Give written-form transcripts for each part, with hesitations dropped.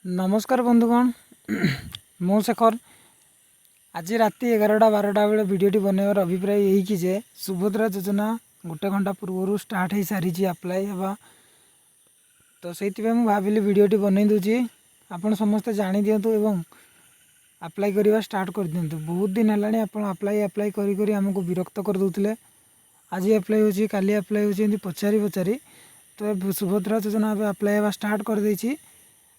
नमस्कार बंधुगण मो शेखर आज राति 11-12 बेले भिडटी बनैबार अभिप्राय यही कि जे सुभद्रा योजना गोटे घंटा पूर्व स्टार्ट हो सारी अप्लाई हवा तो से भाविली भिडटी बनई दूची आपण समस्ते जानी दिंतु एवं अप्लाई करवा स्टार्ट कर दिंतु। बहुत दिन है आप अप्लाई करी आमको विरक्त कर दूसरे। आज अप्लाई हो काली अप्लाई हो पचारि पचारि तो सुभद्रा योजना अप्लाई हवा स्टार्ट कर देछि।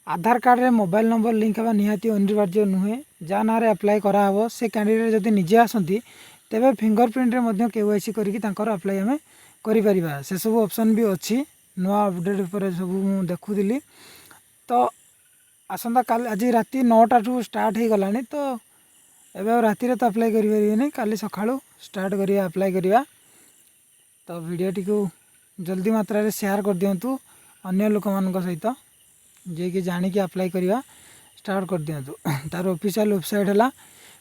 आधार कार्ड रे मोबाइल नंबर लिंक हवा निहाती अनिवार्य नुहे। जा ना अप्लाई कराव से कैंडिडेट जदि निजे आसती तेरे फिंगरप्रिंट रे मध्य केवाईसी करके अप्लाई आम कर से सब ऑप्शन भी अच्छी नुआ अपडेट पर सब देखुली। तो आसंता काल आज राति 9टा ठू स्टार्ट हो गलानी तो एवं राति तो अप्लाई करें काली सकाळू स्टार्ट करिया अप्लाई करिया। तो वीडियोटी को जल्दी मात्रा रे शेयर कर दिंतु अन्य लोक मान सहित जे कि जानिकी अप्लाई करवा स्टार्ट कर दिंतु। तार ऑफिशियल वेबसाइट है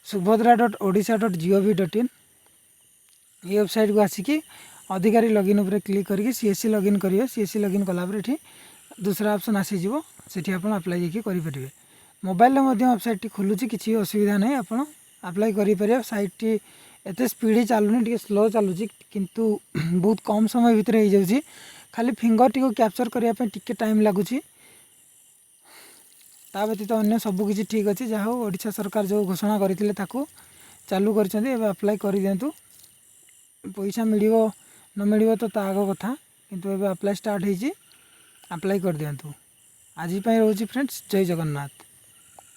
subhadra.odisha.gov.in। ये वेबसाइट को आसिकी अधिकारी लॉगिन उपर क्लिक करके सीएससी लॉगिन करिए। सीएससी लॉगिन कलापर ये दूसरा ऑप्शन आसीजिवो सेठी आपण अप्लाई करेंगे। मोबाइल वेबसाइट टी खोलुची किसी असुविधा नहीं आप अप्लाई करें। साइट टी एत स्पीड चलुनी टी स्लो चलुची किंतु बहुत कम समय भितर हो जाउची। खाली फिंगर टी को कैप्चर करने टिके टाइम लगुच। ता व्यतीत अन्य सबकि ठीक अच्छे जहाँ ओडिशा सरकार जो घोषणा करते चालू कर अप्लाई कर दिंतु। पैसा मिल न मिल तो आग कथा किंतु एवं अप्लाई स्टार्ट हो अप्लाई कर दिंतु। आज रोचे फ्रेंड्स जय जगन्नाथ।